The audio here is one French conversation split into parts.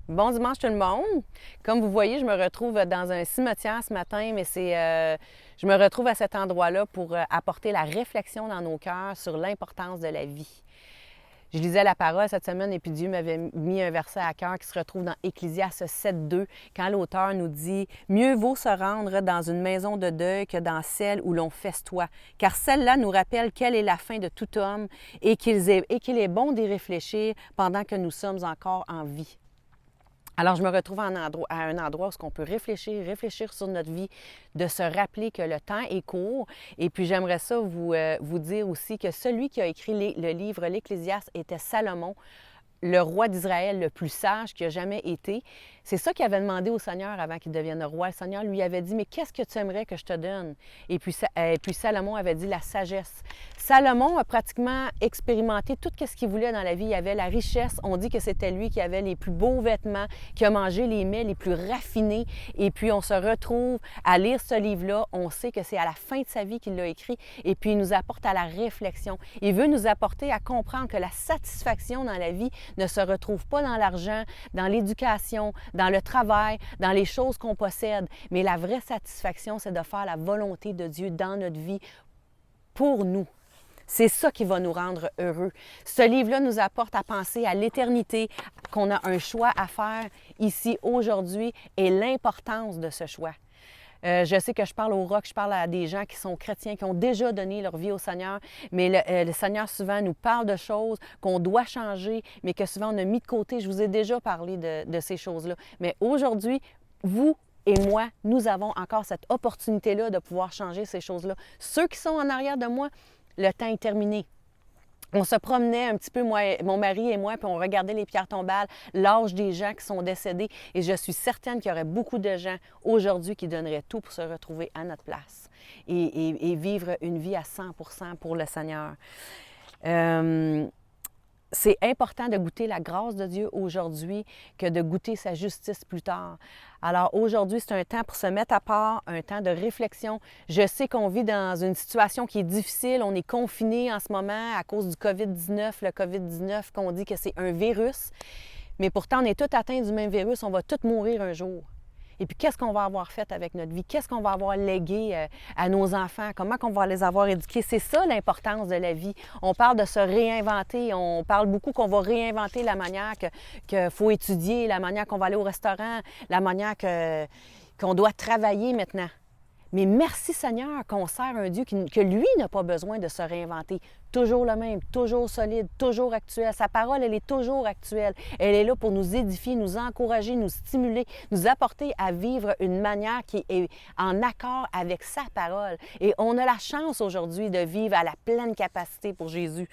Bon dimanche tout le monde. Comme vous voyez, je me retrouve dans un cimetière ce matin, mais je me retrouve à cet endroit-là pour apporter la réflexion dans nos cœurs sur l'importance de la vie. Je lisais la parole cette semaine et puis Dieu m'avait mis un verset à cœur qui se retrouve dans Ecclésiaste 7,2, quand l'auteur nous dit « Mieux vaut se rendre dans une maison de deuil que dans celle où l'on festoie, car celle-là nous rappelle quelle est la fin de tout homme et qu'il est bon d'y réfléchir pendant que nous sommes encore en vie. » Alors, je me retrouve à un endroit où on peut réfléchir sur notre vie, de se rappeler que le temps est court. Et puis, j'aimerais ça vous dire aussi que celui qui a écrit le livre L'Ecclésiaste était Salomon, le roi d'Israël le plus sage qui a jamais été. C'est ça qu'il avait demandé au Seigneur avant qu'il devienne roi. Le Seigneur lui avait dit « Mais qu'est-ce que tu aimerais que je te donne? » Et puis Salomon avait dit la sagesse. Salomon a pratiquement expérimenté tout ce qu'il voulait dans la vie. Il avait la richesse. On dit que c'était lui qui avait les plus beaux vêtements, qui a mangé les mets les plus raffinés. Et puis on se retrouve à lire ce livre-là. On sait que c'est à la fin de sa vie qu'il l'a écrit. Et puis il nous apporte à la réflexion. Il veut nous apporter à comprendre que la satisfaction dans la vie ne se retrouve pas dans l'argent, dans l'éducation, dans le travail, dans les choses qu'on possède. Mais la vraie satisfaction, c'est de faire la volonté de Dieu dans notre vie pour nous. C'est ça qui va nous rendre heureux. Ce livre-là nous apporte à penser à l'éternité, qu'on a un choix à faire ici, aujourd'hui, et l'importance de ce choix. Je sais que je parle au rock, je parle à des gens qui sont chrétiens, qui ont déjà donné leur vie au Seigneur, mais le Seigneur souvent nous parle de choses qu'on doit changer, mais que souvent on a mis de côté. Je vous ai déjà parlé de ces choses-là. Mais aujourd'hui, vous et moi, nous avons encore cette opportunité-là de pouvoir changer ces choses-là. Ceux qui sont en arrière de moi, le temps est terminé. On se promenait un petit peu, mon mari et moi, puis on regardait les pierres tombales, l'âge des gens qui sont décédés. Et je suis certaine qu'il y aurait beaucoup de gens aujourd'hui qui donneraient tout pour se retrouver à notre place et vivre une vie à 100% pour le Seigneur. C'est important de goûter la grâce de Dieu aujourd'hui que de goûter sa justice plus tard. Alors aujourd'hui, c'est un temps pour se mettre à part, un temps de réflexion. Je sais qu'on vit dans une situation qui est difficile. On est confiné en ce moment à cause du COVID-19, le COVID-19 qu'on dit que c'est un virus. Mais pourtant, on est tous atteints du même virus. On va tous mourir un jour. Et puis, qu'est-ce qu'on va avoir fait avec notre vie? Qu'est-ce qu'on va avoir légué à nos enfants? Comment on va les avoir éduqués? C'est ça l'importance de la vie. On parle de se réinventer. On parle beaucoup qu'on va réinventer la manière qu'il faut étudier, la manière qu'on va aller au restaurant, la manière qu'on doit travailler maintenant. Mais merci Seigneur qu'on sert un Dieu que lui n'a pas besoin de se réinventer. Toujours le même, toujours solide, toujours actuel. Sa parole, elle est toujours actuelle. Elle est là pour nous édifier, nous encourager, nous stimuler, nous apporter à vivre une manière qui est en accord avec sa parole. Et on a la chance aujourd'hui de vivre à la pleine capacité pour Jésus.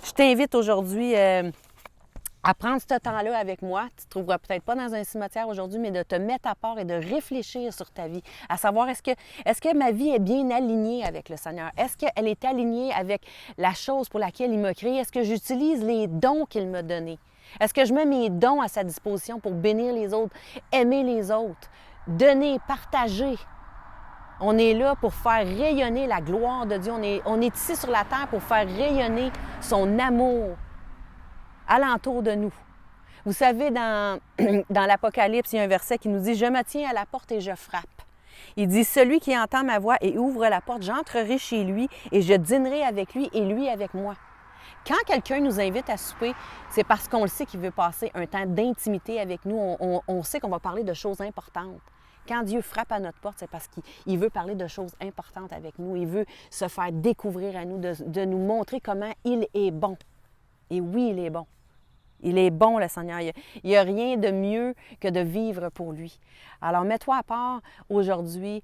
Je t'invite aujourd'hui à prendre ce temps-là avec moi. Tu ne te trouveras peut-être pas dans un cimetière aujourd'hui, mais de te mettre à part et de réfléchir sur ta vie, à savoir est-ce que ma vie est bien alignée avec le Seigneur? Est-ce qu'elle est alignée avec la chose pour laquelle il m'a créé? Est-ce que j'utilise les dons qu'il m'a donnés? Est-ce que je mets mes dons à sa disposition pour bénir les autres, aimer les autres, donner, partager? On est là pour faire rayonner la gloire de Dieu. On est ici sur la terre pour faire rayonner son amour alentour de nous. Vous savez, dans l'Apocalypse, il y a un verset qui nous dit « Je me tiens à la porte et je frappe ». Il dit « Celui qui entend ma voix et ouvre la porte, j'entrerai chez lui et je dînerai avec lui et lui avec moi ». Quand quelqu'un nous invite à souper, c'est parce qu'on le sait qu'il veut passer un temps d'intimité avec nous. On sait qu'on va parler de choses importantes. Quand Dieu frappe à notre porte, c'est parce qu'il veut parler de choses importantes avec nous. Il veut se faire découvrir à nous, de nous montrer comment il est bon. Et oui, il est bon. Il est bon, le Seigneur. Il n'y a rien de mieux que de vivre pour lui. Alors, mets-toi à part aujourd'hui.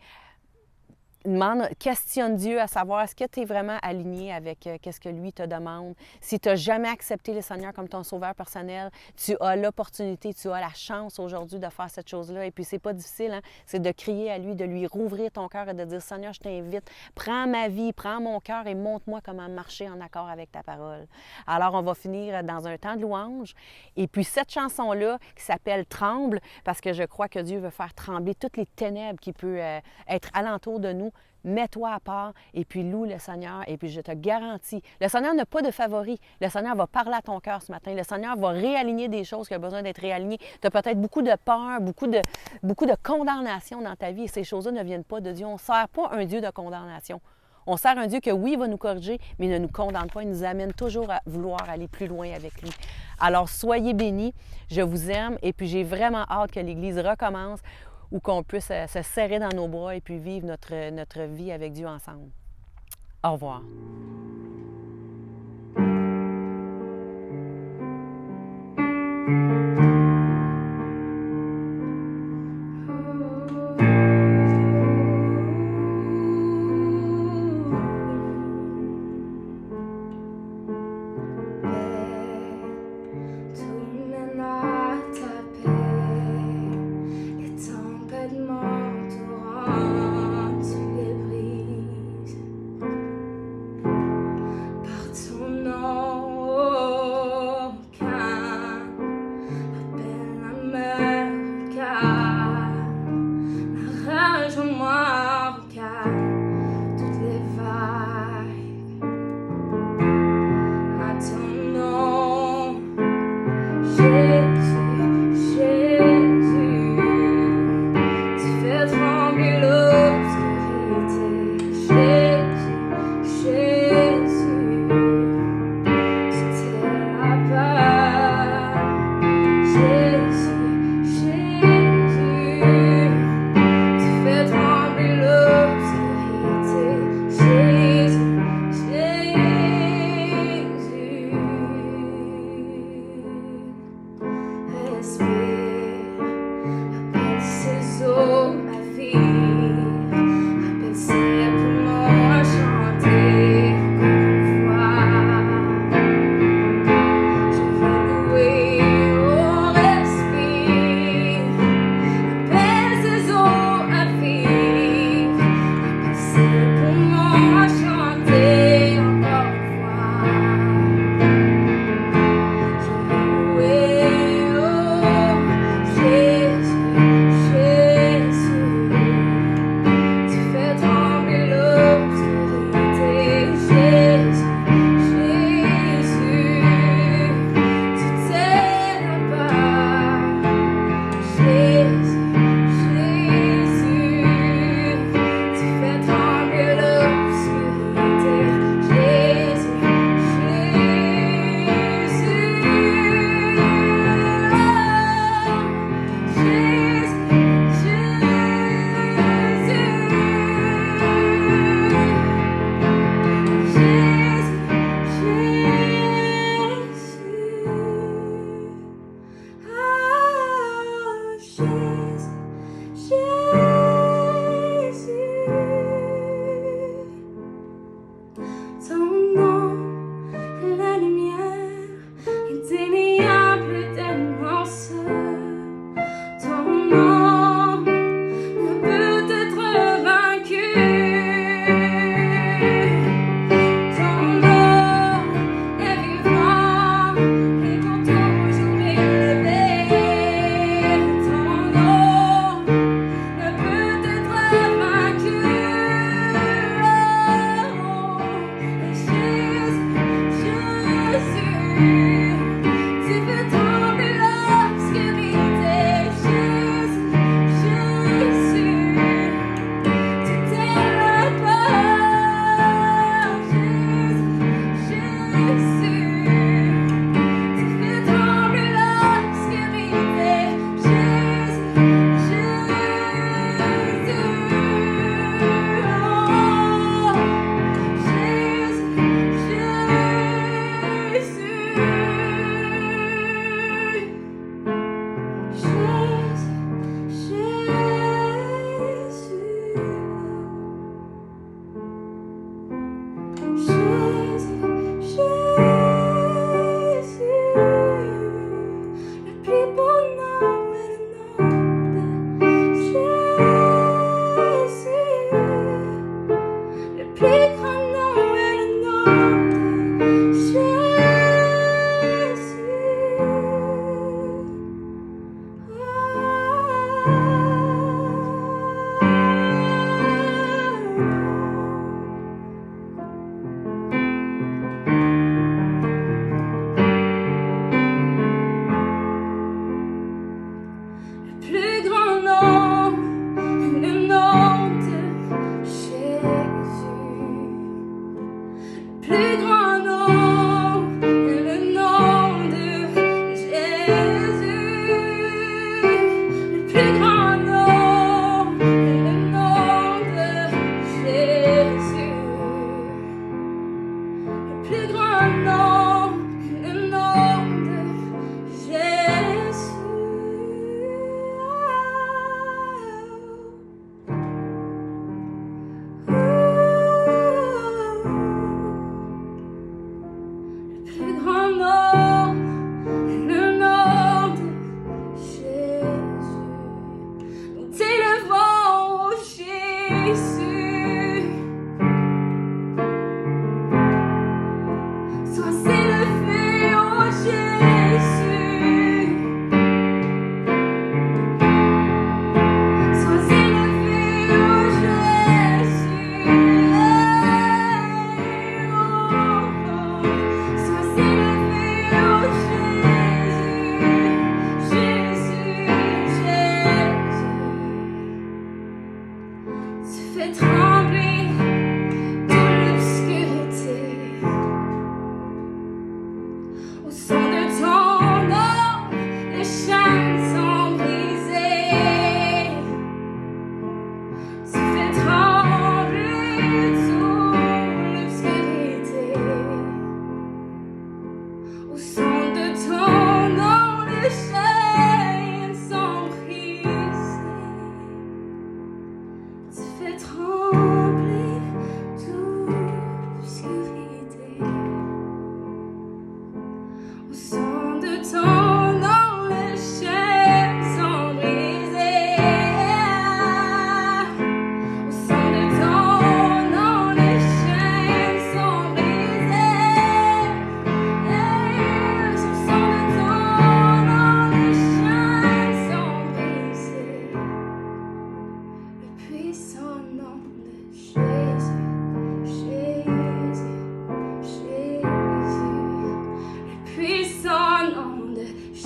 Questionne Dieu à savoir est-ce que tu es vraiment aligné avec qu'est-ce que lui te demande. Si tu n'as jamais accepté le Seigneur comme ton sauveur personnel, tu as l'opportunité, tu as la chance aujourd'hui de faire cette chose-là. Et puis, c'est pas difficile, hein? C'est de crier à lui, de lui rouvrir ton cœur et de dire Seigneur, je t'invite, prends ma vie, prends mon cœur et montre-moi comment marcher en accord avec ta parole. Alors, on va finir dans un temps de louange. Et puis, cette chanson-là qui s'appelle Tremble, parce que je crois que Dieu veut faire trembler toutes les ténèbres qui peuvent être alentour de nous. non, mets-toi à part et puis loue le Seigneur. Et puis je te garantis, le Seigneur n'a pas de favoris. Le Seigneur va parler à ton cœur ce matin. Le Seigneur va réaligner des choses qui ont besoin d'être réalignées. Tu as peut-être beaucoup de peur, beaucoup de condamnation dans ta vie et ces choses-là ne viennent pas de Dieu. On ne sert pas un Dieu de condamnation. On sert un Dieu que oui, il va nous corriger, mais il ne nous condamne pas. Il nous amène toujours à vouloir aller plus loin avec lui. Alors, soyez bénis. Je vous aime et puis j'ai vraiment hâte que l'Église recommence ou qu'on puisse se serrer dans nos bras et puis vivre notre vie avec Dieu ensemble. Au revoir.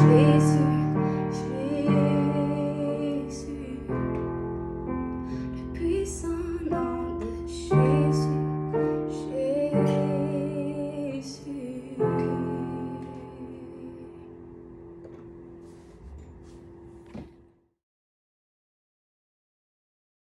space